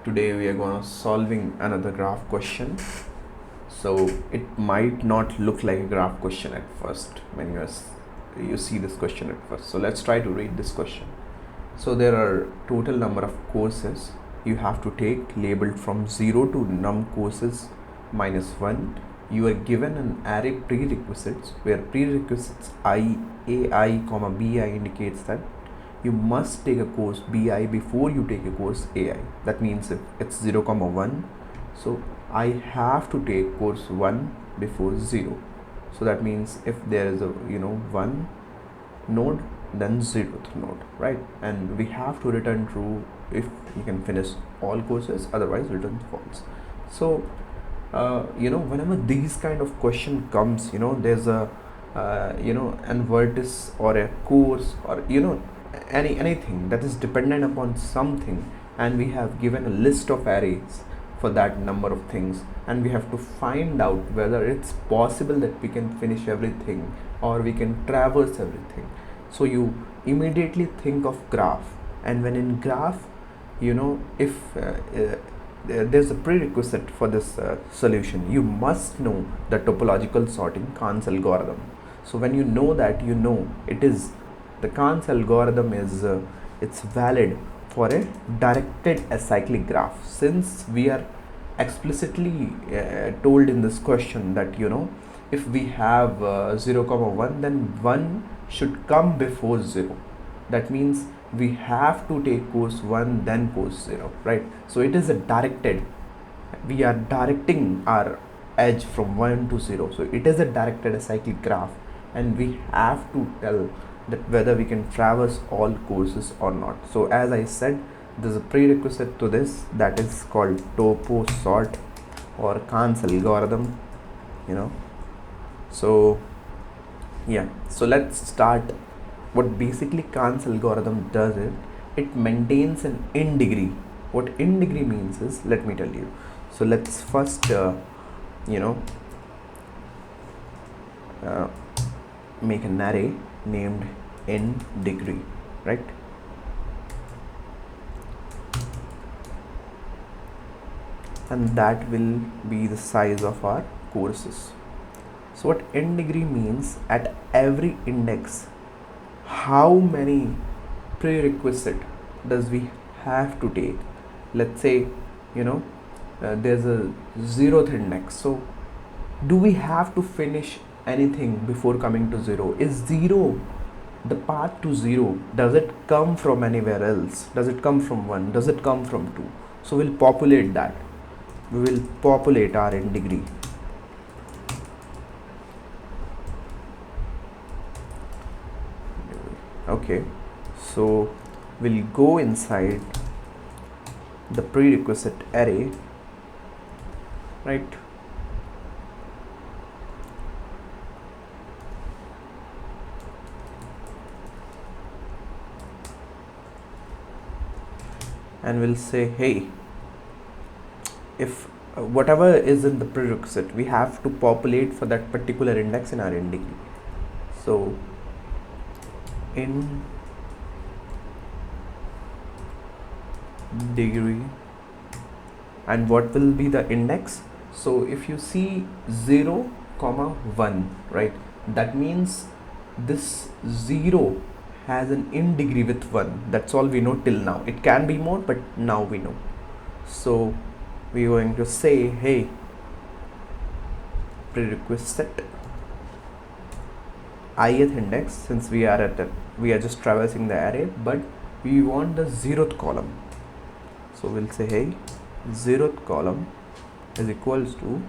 Today we are going to solving another graph question. So it might not look like a graph question at first when you see this question at first. So let's try to read this question. So there are total number of courses you have to take labeled from 0 to num courses minus 1. You are given an array prerequisites where prerequisites ai comma bi indicates that you must take a course bi before you take a course ai. That means if it's 0 comma 1, so I have to take course 1 before 0. So that means if there is a 1 node, then 0th node, right? And we have to return true if you can finish all courses, otherwise return false. So whenever these kind of question comes, there's a an vertex or a course or anything that is dependent upon something, and we have given a list of arrays for that number of things, and we have to find out whether it's possible that we can finish everything or we can traverse everything. So you immediately think of graph, and when in graph, if there's a prerequisite for this solution, you must know the topological sorting Kahn's algorithm. So when you know that, it is the Kahn's algorithm is it's valid for a directed acyclic graph. Since we are explicitly told in this question that if we have 0 comma 1, then 1 should come before 0. That means we have to take course 1 then course 0, right? So it is a directed, we are directing our edge from 1 to 0. So it is a directed acyclic graph, and we have to tell that whether we can traverse all courses or not. So as I said, there's a prerequisite to this that is called topo sort or Kahn's algorithm, so yeah, so let's start. What basically Kahn's algorithm does is it maintains an in degree. What in degree means is, let me tell you. So let's first make an array named in degree, right? And that will be the size of our courses. So what in degree means, at every index, how many prerequisite does we have to take? Let's say there's a 0th index, so do we have to finish anything before coming to 0? Is 0 the path to 0? Does it come from anywhere else? Does it come from 1? Does it come from 2? So we'll populate that. We will populate our in degree. Okay, so we'll go inside the prerequisite array, right? And we'll say, hey, if whatever is in the prerequisite, we have to populate for that particular index in our in degree. So in degree, and what will be the index? So if you see 0 comma 1, right, that means this 0 has an in degree with 1. That's all we know till now. It can be more, but now we know. So we're going to say, hey, prerequisite ith index, since we are just traversing the array, but we want the 0th column. So we'll say, hey, 0th column is equals to,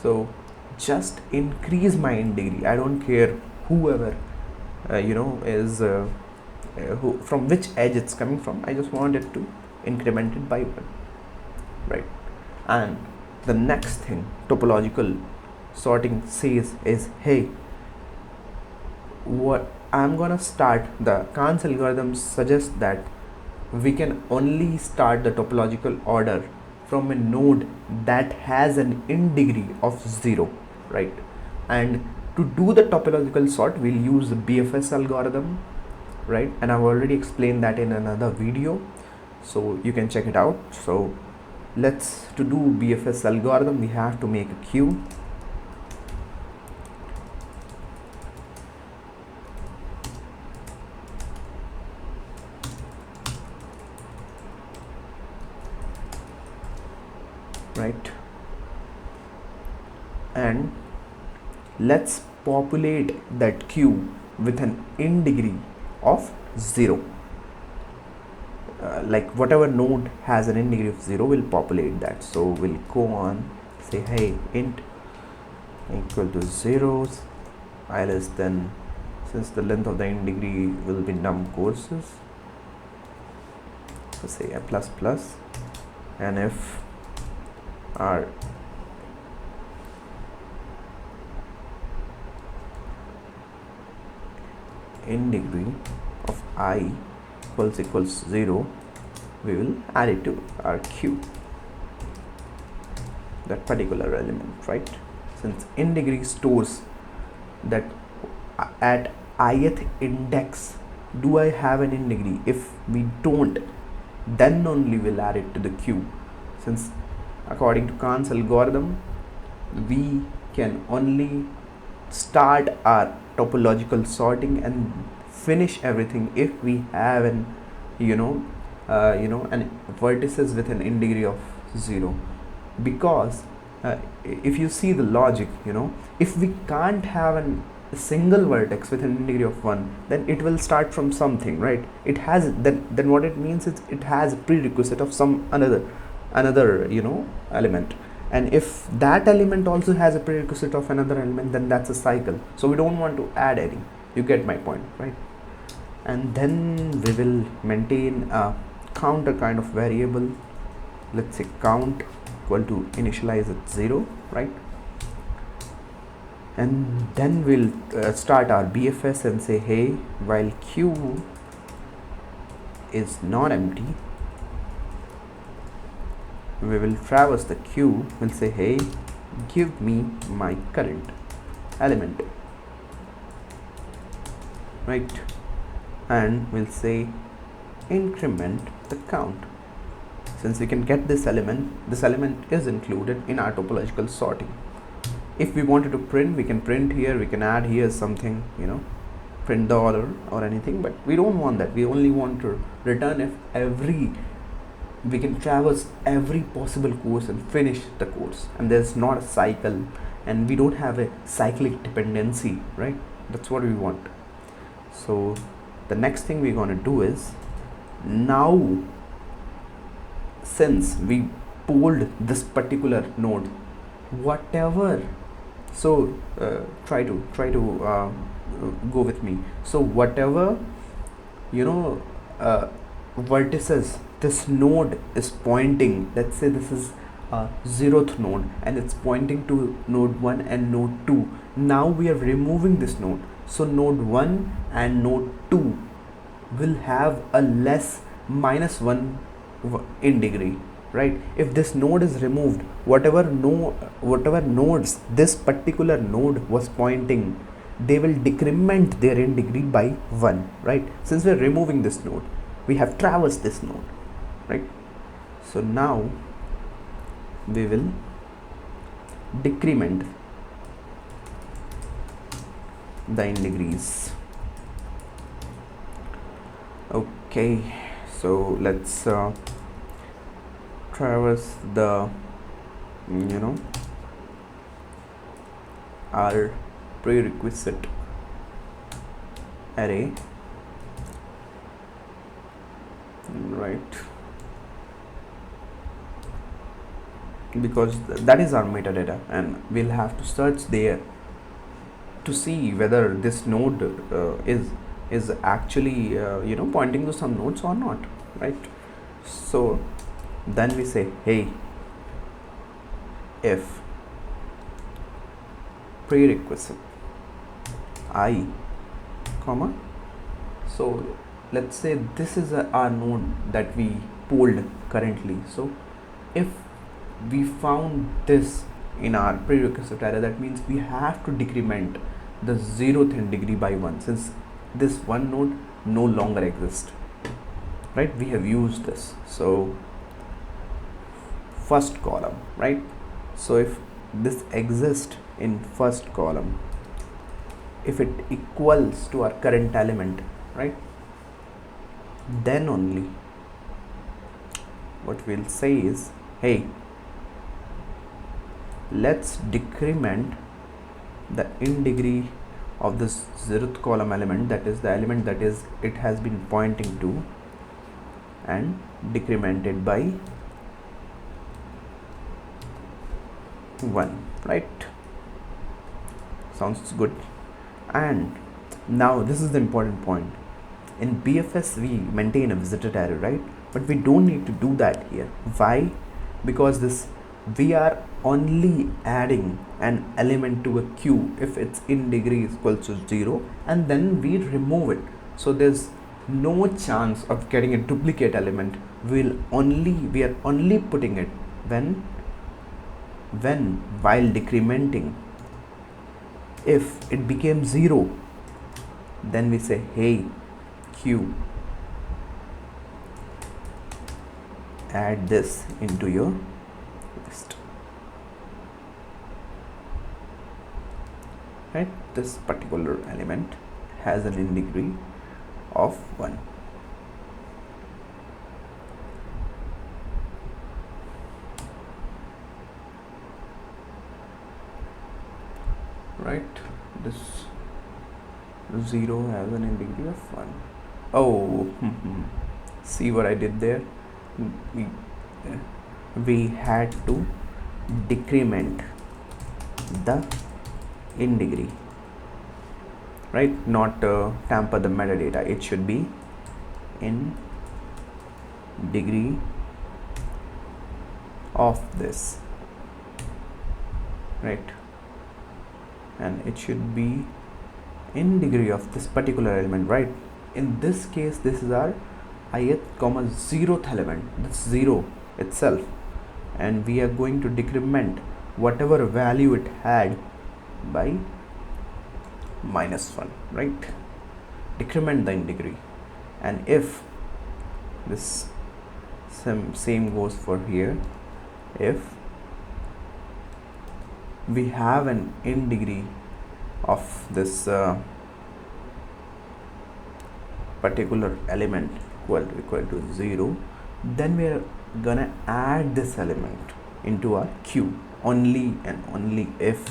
so just increase my in degree. I don't care whoever is who, from which edge it's coming from. I just want it to increment it by 1, right? And the next thing topological sorting says is, hey, what I'm gonna start, the Kahn's algorithm suggests that we can only start the topological order from a node that has an in degree of 0, right? And to do the topological sort, we'll use the BFS algorithm, right? And I've already explained that in another video, so you can check it out. So to do BFS algorithm, we have to make a queue. Right, and let's populate that queue with an in degree of 0. Like whatever node has an in degree of 0 will populate that. So we'll go on, say hey int equal to 0s, I less than, since the length of the in degree will be num courses, so say a plus plus, and if our in degree of I equals 0, we will add it to our queue, that particular element, right? Since in degree stores that at ith index do I have an in degree. If we don't, then only we'll add it to the queue. Since according to Kahn's algorithm, we can only start our topological sorting and finish everything if we have an an vertices with an in degree of 0. Because if you see the logic, if we can't have a single vertex with an in degree of 1, then it will start from something, right? It has then what it means is it has a prerequisite of some another element, and if that element also has a prerequisite of another element, then that's a cycle. So we don't want to add any. You get my point, right? And then we will maintain a counter kind of variable. Let's say count equal to initialize at 0, right? And then we'll start our BFS and say hey, while queue is not empty, we will traverse the queue. We'll say hey, give me my current element, right? And we'll say increment the count. Since we can get this element is included in our topological sorting. If we wanted to print, we can print here, we can add here something, print the order or anything, but we don't want that. We only want to return if we can traverse every possible course and finish the course, and there's not a cycle, and we don't have a cyclic dependency, right? That's what we want. So the next thing we're going to do is, now since we pulled this particular node, whatever, so try to go with me. So whatever vertices this node is pointing, let's say this is a 0th node and it's pointing to node 1 and node 2. Now we are removing this node, so node 1 and node 2 will have a less -1 in degree, right? If this node is removed, whatever nodes this particular node was pointing, they will decrement their in degree by 1, right? Since we're removing this node, we have traversed this node, right? So now we will decrement the in degrees. Okay, so let's traverse the our prerequisite array, right? Because that is our metadata, and we'll have to search there to see whether this node is actually pointing to some nodes or not, right? So then we say hey, if prerequisite I comma, so let's say this is our node that we pulled currently. So if we found this in our prerequisite array, that means we have to decrement the 0th in degree by 1, since this one node no longer exists, right? We have used this. So first column, right? So if this exists in first column, if it equals to our current element, right, then only what we'll say is, hey, let's decrement the in degree of this 0th column element, that is the element that is it has been pointing to, and decrement it by 1, right? Sounds good. And now this is the important point. In BFS we maintain a visited array, right? But we don't need to do that here. Why? Because this we are only adding an element to a queue if its in degree is equal to 0, and then we remove it. So there's no chance of getting a duplicate element. We are only putting it when while decrementing, if it became 0, then we say, hey queue, add this into your list, right? This particular element has an in degree of 1. Right, this 0 has an in degree of 1. Oh, see what I did there? We had to decrement the in degree, right? Not tamper the metadata. It should be in degree of this, right? And it should be in degree of this particular element, right? In this case, this is our ith comma 0th element, that's 0 itself, and we are going to decrement whatever value it had by -1, right? Decrement the in degree. And if this same goes for here, if we have an in degree of this particular element equal to 0, then we are gonna add this element into our queue only and only if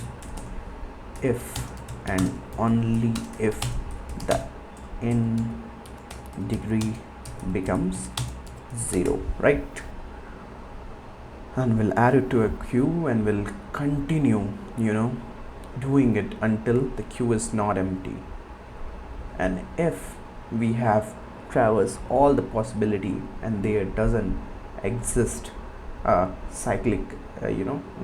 and only if the in degree becomes 0, right? And we'll add it to a queue and we'll continue, doing it until the queue is not empty. And if we have traversed all the possibility and there doesn't exist a cyclic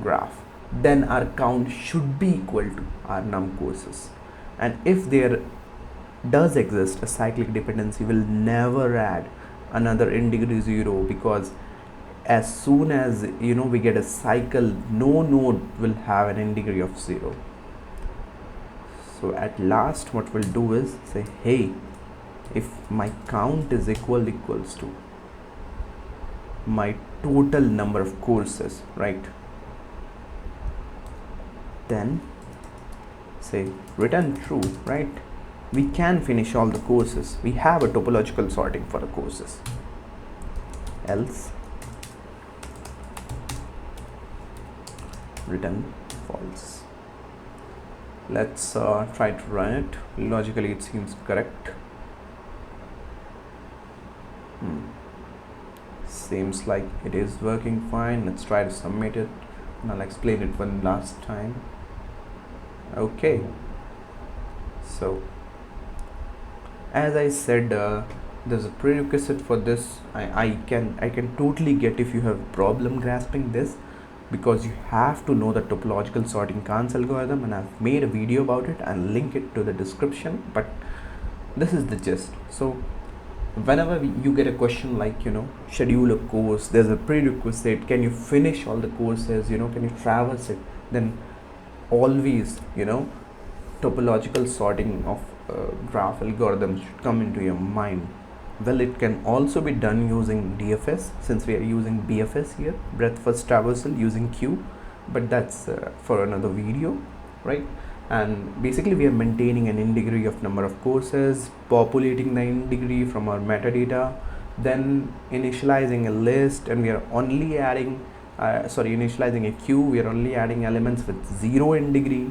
graph, then our count should be equal to our num courses. And if there does exist a cyclic dependency, we'll never add another in degree 0, because as soon as we get a cycle, no node will have an in degree of 0. So at last what we'll do is say, hey, if my count is equals to my total number of courses, right, then say return true, right? We can finish all the courses. We have a topological sorting for the courses. Else return false. Let's try to run it. Logically it seems correct. Seems like it is working fine. Let's try to submit it and I'll explain it one last time. Okay, so as I said, there's a prerequisite for this. I can totally get if you have problem grasping this, because you have to know the topological sorting Kahn's algorithm, and I've made a video about it and link it to the description, but this is the gist. So whenever you get a question like schedule a course, there's a prerequisite, can you finish all the courses, can you traverse it, then always topological sorting of graph algorithms should come into your mind. Well, it can also be done using DFS, since we are using BFS here, breadth first traversal using queue, but that's for another video, right? And basically we are maintaining an in degree of number of courses, populating the in degree from our metadata, then initializing a list, and we are only adding initializing a queue, we are only adding elements with 0 in degree.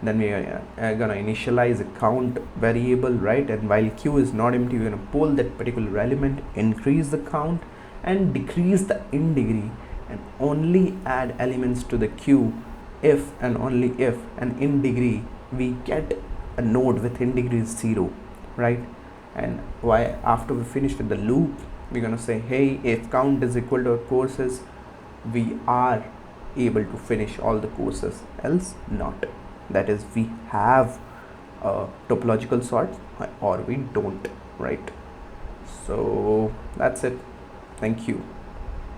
Then we are gonna initialize a count variable, right? And while queue is not empty, we're gonna pull that particular element, increase the count and decrease the in degree, and only add elements to the queue if and only if an in degree we get a node with in degree 0, right? And why, after we finish with the loop, we're gonna say, hey, if count is equal to our courses, we are able to finish all the courses, else not. That is, we have a topological sort or we don't, right? So that's it. Thank you.